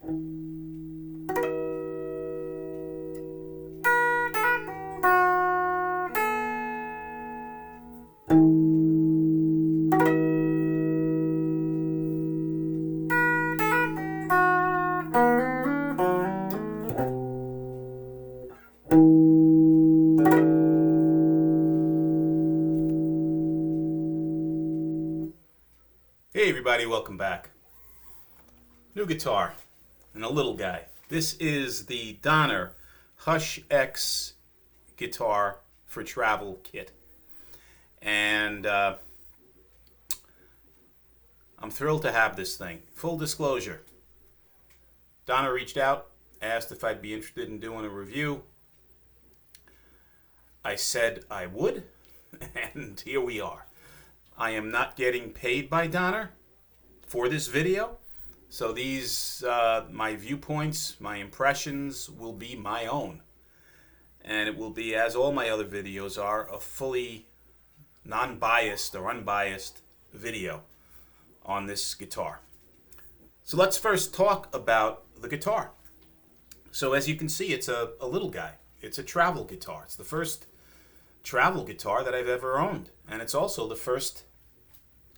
Hey everybody, welcome back. New guitar and a little guy. This is the Donner Hush X guitar for travel kit. And I'm thrilled to have this thing. Full disclosure, Donner reached out, asked if I'd be interested in doing a review. I said I would, and here we are. I am not getting paid by Donner for this video, so these, my viewpoints, my impressions will be my own. And it will be, as all my other videos are, a fully non-biased or unbiased video on this guitar. So let's first talk about the guitar. So as you can see, it's a little guy. It's a travel guitar. It's the first travel guitar that I've ever owned, and it's also the first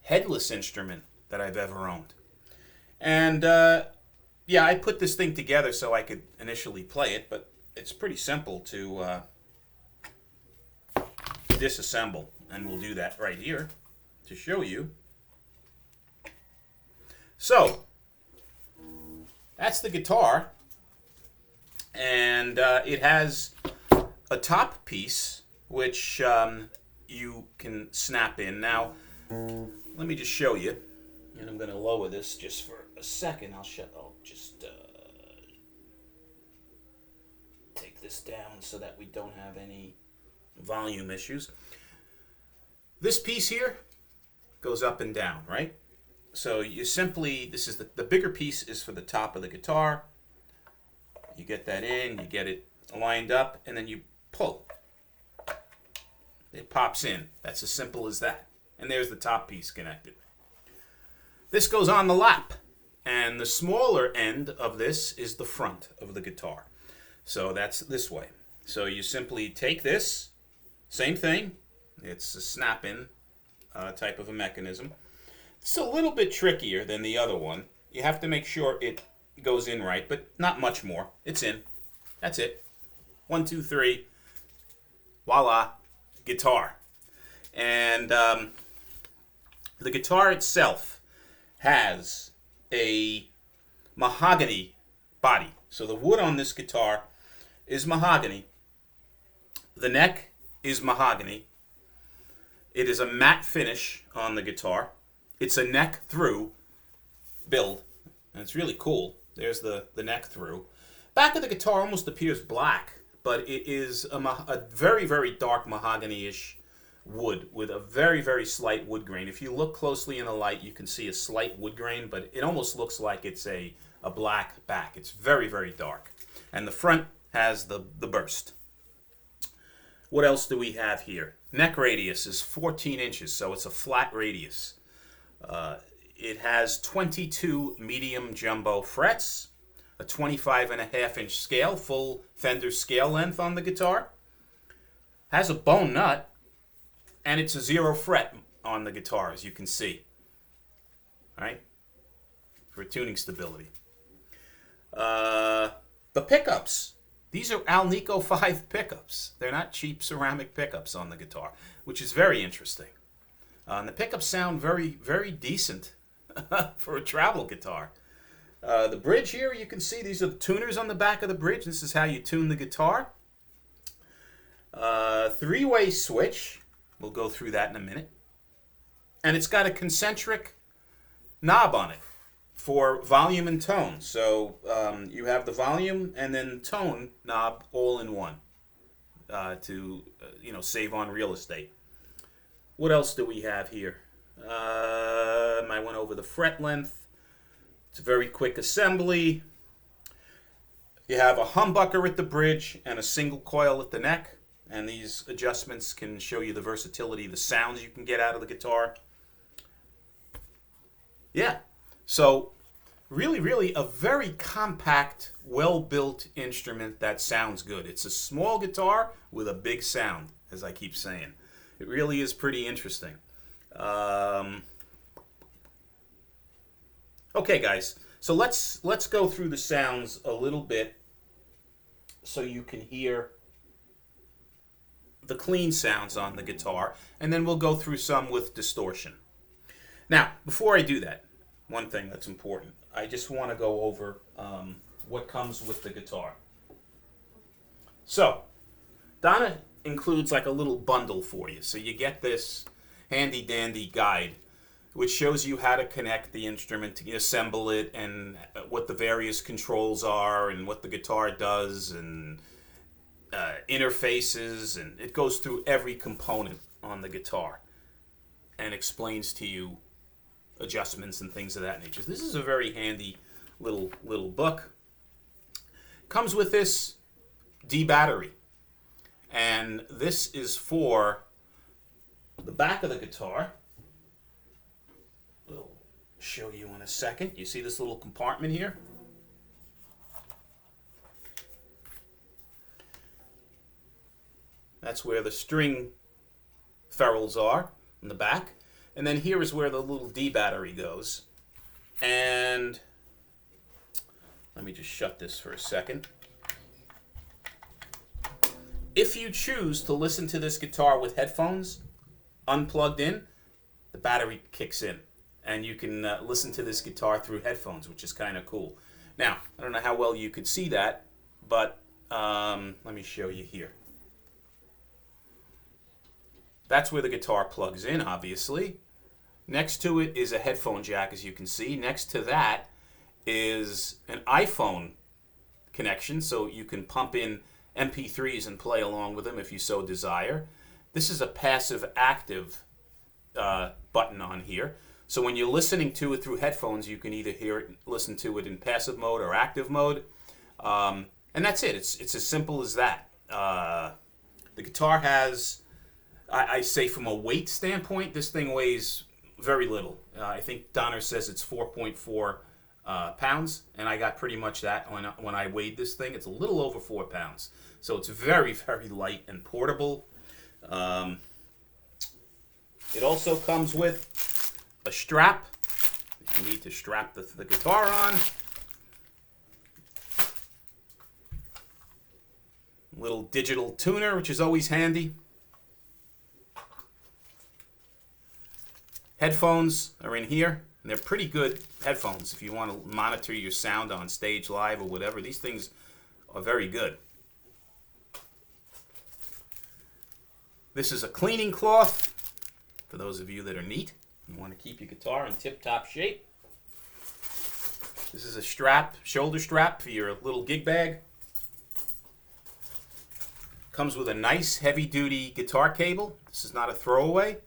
headless instrument that I've ever owned. And yeah, I put this thing together so I could initially play it, but it's pretty simple to disassemble, and we'll do that right here to show you. So that's the guitar, and it has a top piece which you can snap in. Now let me just show you, and I'm going to lower this just for a second. I'll just take this down so that we don't have any volume issues. This piece here goes up and down, right? So you simply, this is the bigger piece is for the top of the guitar. You get that in, you get it lined up, and then you pull. It pops in. That's as simple as that. And there's the top piece connected. This goes on the lap, and the smaller end of this is the front of the guitar. So that's this way. So you simply take this, same thing. It's a snap-in type of a mechanism. It's a little bit trickier than the other one. You have to make sure it goes in right, but not much more. It's in. That's it. 1, 2, 3. Voila. Guitar. And the guitar itself has a mahogany body. So the wood on this guitar is mahogany. The neck is mahogany. It is a matte finish on the guitar. It's a neck through build, and it's really cool. There's the neck through. Back of the guitar almost appears black, but it is a very, very dark mahogany-ish wood with a very, very slight wood grain. If you look closely in the light, you can see a slight wood grain, but it almost looks like it's a black back. It's very, very dark. And the front has the burst. What else do we have here? Neck radius is 14 inches, so it's a flat radius. It has 22 medium jumbo frets, a 25.5-inch scale, full Fender scale length on the guitar. Has a bone nut, and it's a 0 fret on the guitar, as you can see. All right, for tuning stability. The pickups. These are Alnico 5 pickups. They're not cheap ceramic pickups on the guitar, which is very interesting. And the pickups sound very, very decent for a travel guitar. The bridge here, you can see these are the tuners on the back of the bridge. This is how you tune the guitar. 3-way switch. We'll go through that in a minute. And it's got a concentric knob on it for volume and tone. So you have the volume and then tone knob all in one to save on real estate. What else do we have here? I went over the fret length. It's a very quick assembly. You have a humbucker at the bridge and a single coil at the neck. And these adjustments can show you the versatility, the sounds you can get out of the guitar. Yeah. So really a very compact, well-built instrument that sounds good. It's a small guitar with a big sound, as I keep saying. It really is pretty interesting. Okay, guys, so let's go through the sounds a little bit so you can hear the clean sounds on the guitar, and then we'll go through some with distortion. Now, before I do that, one thing that's important, I just want to go over what comes with the guitar. So, Donna includes like a little bundle for you. So you get this handy dandy guide which shows you how to connect the instrument, to assemble it, and what the various controls are, and what the guitar does, and interfaces, and it goes through every component on the guitar and explains to you adjustments and things of that nature. This is a very handy little book. Comes with this D battery, and this is for the back of the guitar. We'll show you in a second. You see this little compartment here? That's where the string ferrules are in the back. And then here is where the little D battery goes. And let me just shut this for a second. If you choose to listen to this guitar with headphones unplugged in, the battery kicks in. And you can listen to this guitar through headphones, which is kind of cool. Now, I don't know how well you could see that, but let me show you here. That's where the guitar plugs in, obviously. Next to it is a headphone jack, as you can see. Next to that is an iPhone connection, so you can pump in MP3s and play along with them if you so desire. This is a passive-active button on here. So when you're listening to it through headphones, you can either hear it, listen to it in passive mode or active mode. And that's it. It's as simple as that. The guitar has, I say from a weight standpoint, this thing weighs very little. I think Donner says it's 4.4 pounds, and I got pretty much that when I weighed this thing. It's a little over 4 pounds. So it's very, very light and portable. It also comes with a strap if you need to strap the guitar on. Little digital tuner, which is always handy. Headphones are in here, and they're pretty good headphones if you want to monitor your sound on stage live or whatever. These things are very good. This is a cleaning cloth for those of you that are neat and want to keep your guitar in tip-top shape. This is a strap, shoulder strap for your little gig bag. Comes with a nice heavy-duty guitar cable. This is not a throwaway.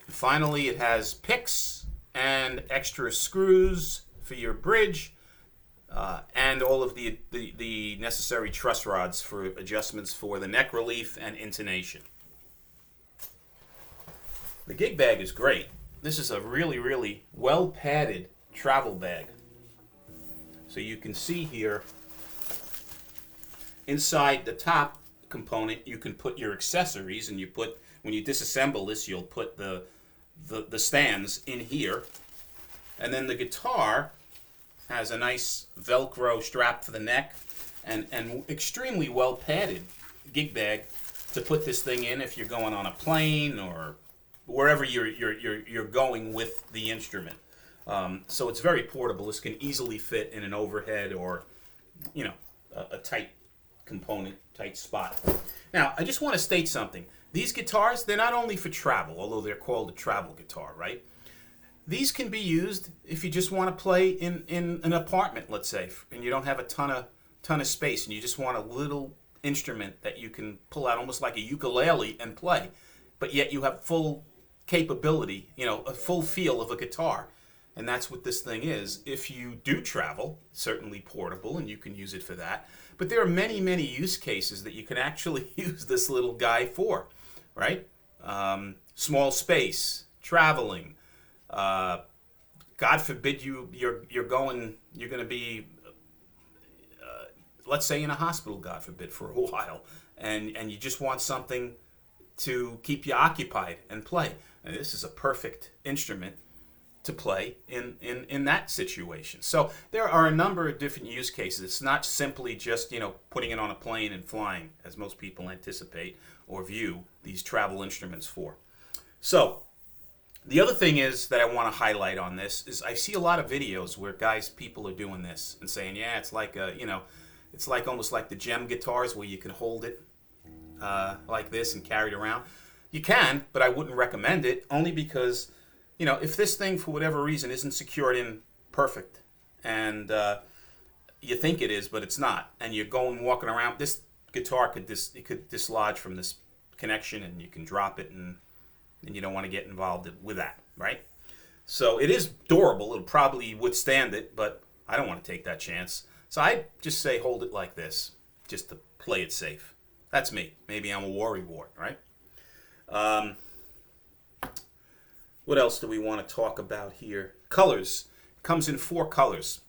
And finally, it has picks and extra screws for your bridge, and all of the necessary truss rods for adjustments for the neck relief and intonation. The gig bag is great. This is a really, really well-padded travel bag. So you can see here, inside the top component, you can put your accessories, and when you disassemble this, you'll put the stands in here. And then the guitar has a nice Velcro strap for the neck, and extremely well padded gig bag to put this thing in if you're going on a plane or wherever you're going with the instrument. So it's very portable. This can easily fit in an overhead or, a tight component, tight spot. Now, I just want to state something. These guitars, they're not only for travel, although they're called a travel guitar, right? These can be used if you just want to play in an apartment, let's say, and you don't have a ton of space, and you just want a little instrument that you can pull out almost like a ukulele and play, but yet you have full capability, a full feel of a guitar. And that's what this thing is. If you do travel, certainly portable, and you can use it for that. But there are many, many use cases that you can actually use this little guy for, right? Small space, traveling, God forbid you're going to be, let's say, in a hospital, God forbid, for a while, and you just want something to keep you occupied and play. And this is a perfect instrument to play in that situation. So there are a number of different use cases. It's not simply just, putting it on a plane and flying, as most people anticipate or view these travel instruments for. So the other thing is that I want to highlight on this is I see a lot of videos where people are doing this and saying, yeah, it's like it's like almost like the gem guitars where you can hold it like this and carry it around. You can, but I wouldn't recommend it, only because if this thing for whatever reason isn't secured in perfect, and you think it is but it's not, and you're walking around, this guitar could dislodge from this connection, and you can drop it, and you don't want to get involved with that, right? So it is durable. It'll probably withstand it, but I don't want to take that chance. So I just say hold it like this, just to play it safe. That's me. Maybe I'm a worrywart, right? What else do we want to talk about here? Colors. It comes in 4 colors.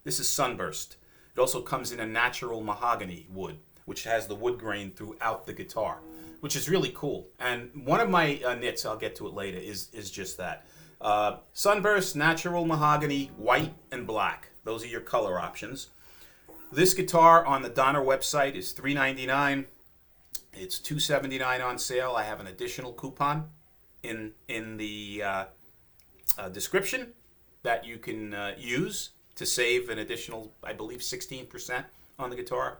This is Sunburst. It also comes in a natural mahogany wood, which has the wood grain throughout the guitar, which is really cool. And one of my knits, I'll get to it later, is just that. Sunburst, natural mahogany, white, and black. Those are your color options. This guitar on the Donner website is $399. It's $279 on sale. I have an additional coupon in the description that you can use to save an additional, I believe, 16% on the guitar.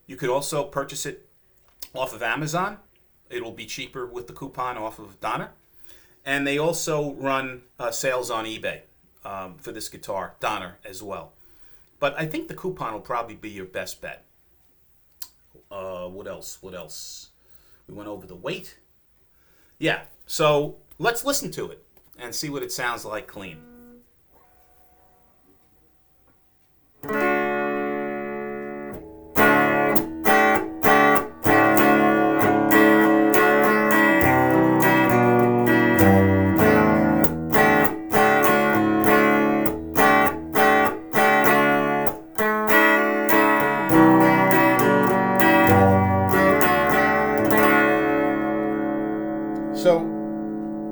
You could also purchase it off of Amazon. It'll be cheaper with the coupon off of Donner. And they also run sales on eBay for this guitar, Donner, as well. But I think the coupon will probably be your best bet. What else? We went over the weight. Yeah, so let's listen to it and see what it sounds like clean. So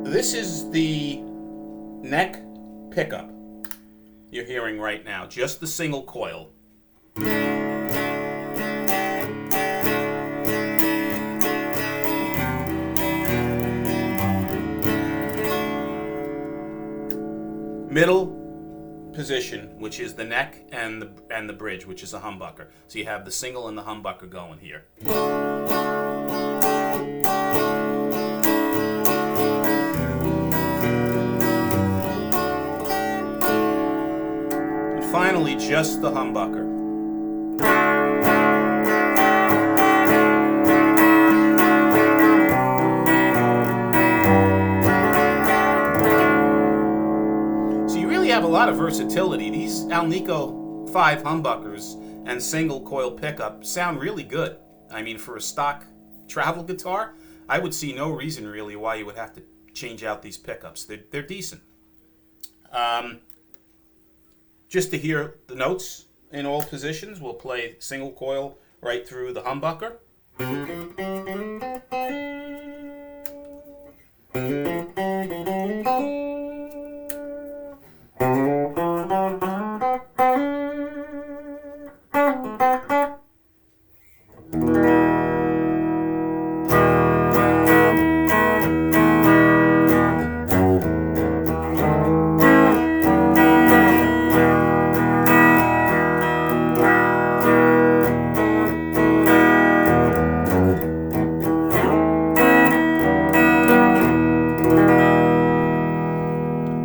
this is the neck pickup you're hearing right now, just the single coil. Middle position, which is the neck, and the bridge, which is a humbucker. So you have the single and the humbucker going here. Finally, just the humbucker. So you really have a lot of versatility. These Alnico 5 humbuckers and single coil pickup sound really good. I mean, for a stock travel guitar, I would see no reason really why you would have to change out these pickups. They're decent. Just to hear the notes in all positions, we'll play single coil right through the humbucker.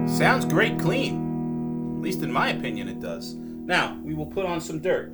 Sounds great clean. At least in my opinion it does. Now, we will put on some dirt.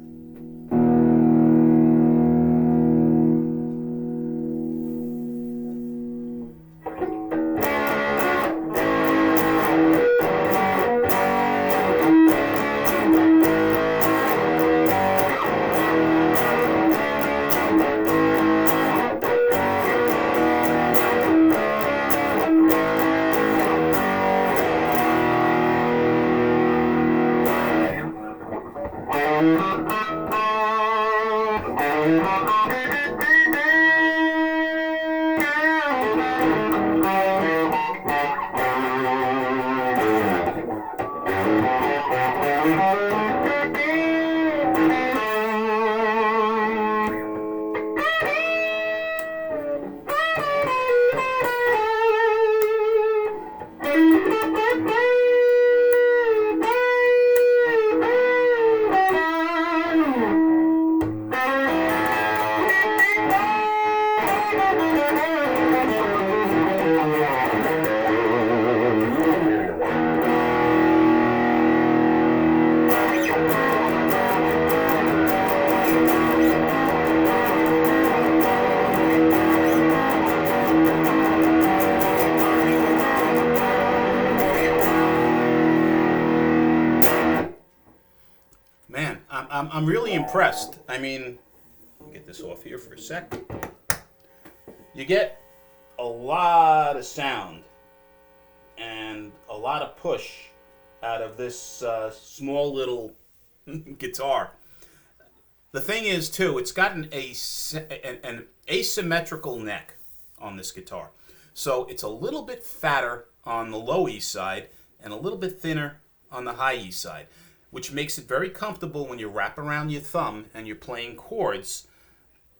I'm really impressed. I mean, get this off here for a sec. You get a lot of sound and a lot of push out of this small little guitar. The thing is, too, it's got an asymmetrical neck on this guitar. So it's a little bit fatter on the low E side and a little bit thinner on the high E side, which makes it very comfortable when you wrap around your thumb and you're playing chords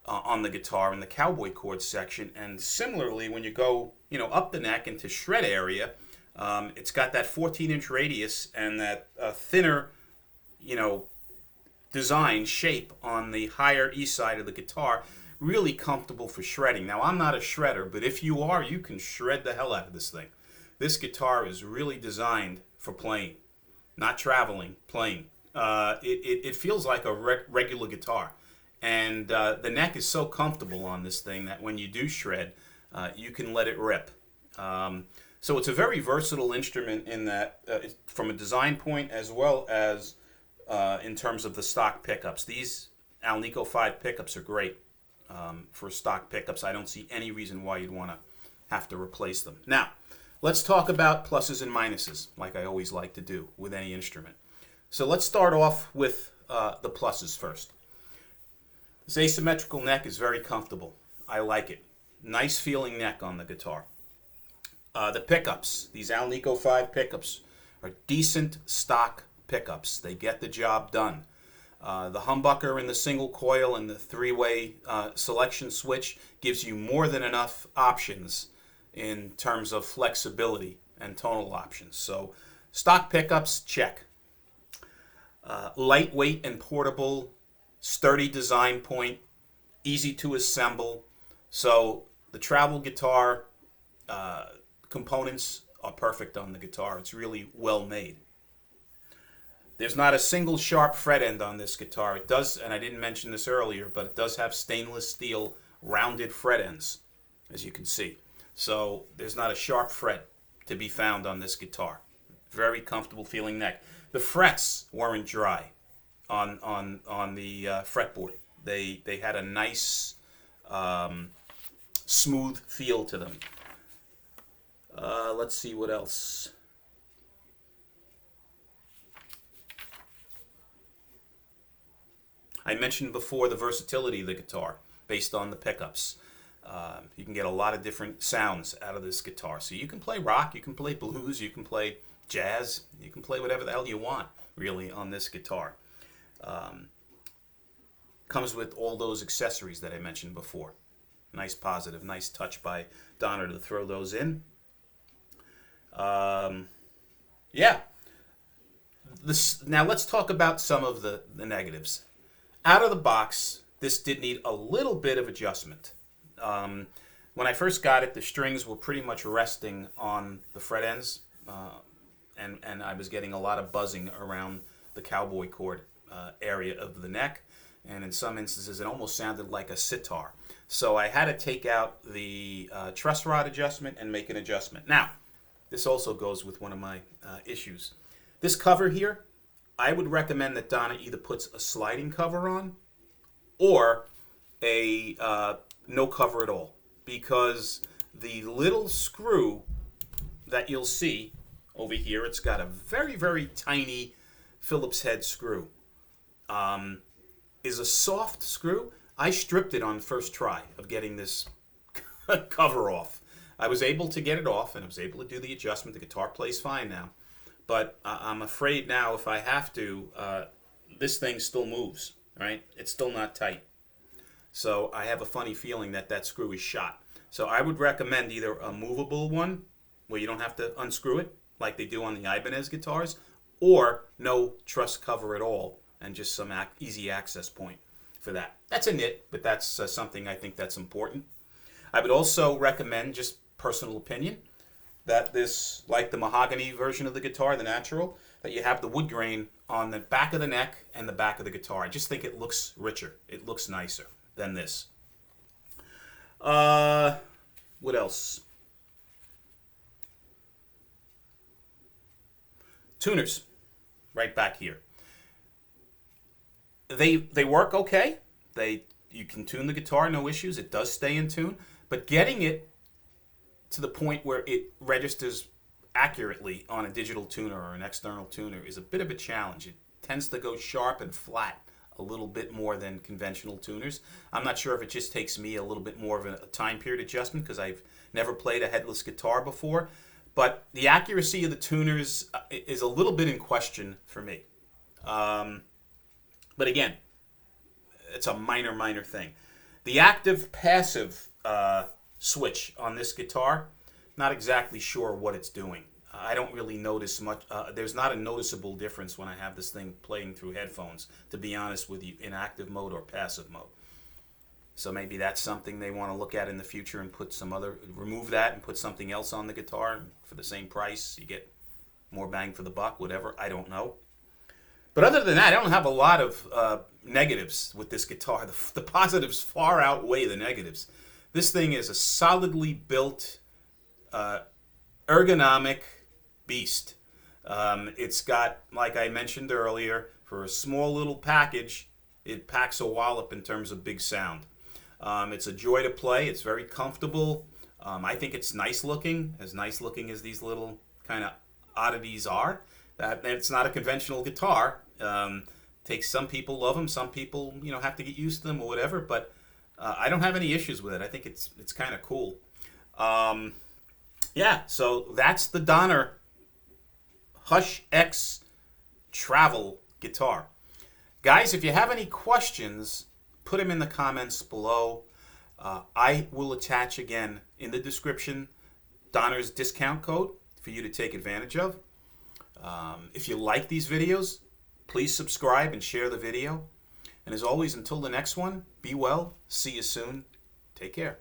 on the guitar in the cowboy chord section. And similarly, when you go, up the neck into shred area, it's got that 14-inch radius and that thinner, design shape on the higher E side of the guitar. Really comfortable for shredding. Now, I'm not a shredder, but if you are, you can shred the hell out of this thing. This guitar is really designed for playing, not traveling, playing. It feels like a regular guitar. And the neck is so comfortable on this thing that when you do shred, you can let it rip. So it's a very versatile instrument in that, from a design point as well as in terms of the stock pickups. These Alnico 5 pickups are great for stock pickups. I don't see any reason why you'd want to have to replace them. Now, let's talk about pluses and minuses, like I always like to do with any instrument. So let's start off with the pluses first. This asymmetrical neck is very comfortable. I like it. Nice feeling neck on the guitar. The pickups, these Alnico 5 pickups, are decent stock pickups. They get the job done. The humbucker in the single coil and the three-way selection switch gives you more than enough options in terms of flexibility and tonal options. So stock pickups, check. Lightweight and portable, sturdy design point, easy to assemble. So the travel guitar components are perfect on the guitar. It's really well made. There's not a single sharp fret end on this guitar. It does, and I didn't mention this earlier, but it does have stainless steel rounded fret ends, as you can see. So there's not a sharp fret to be found on this guitar. Very comfortable feeling neck. The frets weren't dry on the fretboard. They had a nice smooth feel to them. Let's see what else. I mentioned before the versatility of the guitar based on the pickups. You can get a lot of different sounds out of this guitar. So you can play rock, you can play blues, you can play jazz, you can play whatever the hell you want, really, on this guitar. Comes with all those accessories that I mentioned before. Nice positive, nice touch by Donner to throw those in. Yeah. Now let's talk about some of the negatives. Out of the box, this did need a little bit of adjustment. When I first got it, the strings were pretty much resting on the fret ends, and I was getting a lot of buzzing around the cowboy chord area of the neck, and in some instances it almost sounded like a sitar. So I had to take out the truss rod adjustment and make an adjustment. Now, this also goes with one of my issues. This cover here, I would recommend that Donner either puts a sliding cover on or a no cover at all, because the little screw that you'll see over here, it's got a very, very tiny Phillips head screw. Is a soft screw. I stripped it on first try of getting this cover off. I was able to get it off, and I was able to do the adjustment. The guitar plays fine now. But I'm afraid now if I have to, this thing still moves, right? It's still not tight. So I have a funny feeling that that screw is shot. So I would recommend either a movable one, where you don't have to unscrew it, like they do on the Ibanez guitars, or no truss cover at all, and just some easy access point for that. That's a nit, but that's something I think that's important. I would also recommend, just personal opinion, that this, like the mahogany version of the guitar, the natural, that you have the wood grain on the back of the neck and the back of the guitar. I just think it looks richer. It looks nicer than this. What else? Tuners, right back here. they work okay. You can tune the guitar, no issues. It does stay in tune, but getting it to the point where it registers accurately on a digital tuner or an external tuner is a bit of a challenge. It tends to go sharp and flat a little bit more than conventional tuners. I'm not sure if it just takes me a little bit more of a time period adjustment because I've never played a headless guitar before, but the accuracy of the tuners is a little bit in question for me. But again, it's a minor thing. The active-passive switch on this guitar, not exactly sure what it's doing. I don't really notice much. There's not a noticeable difference when I have this thing playing through headphones, to be honest with you, in active mode or passive mode. So maybe that's something they want to look at in the future and remove that and put something else on the guitar for the same price. You get more bang for the buck, whatever. I don't know. But other than that, I don't have a lot of negatives with this guitar. The positives far outweigh the negatives. This thing is a solidly built, ergonomic beast. It's got, like I mentioned earlier, for a small little package, it packs a wallop in terms of big sound. It's a joy to play. It's very comfortable. I think it's nice looking as these little kind of oddities are. That it's not a conventional guitar. Takes some people love them, some people have to get used to them or whatever. But I don't have any issues with it. I think it's kind of cool. Yeah, so that's the Donner Hush X Travel guitar. Guys, if you have any questions, put them in the comments below. I will attach again in the description Donner's discount code for you to take advantage of. If you like these videos, please subscribe and share the video. And as always, until the next one, be well, see you soon, take care.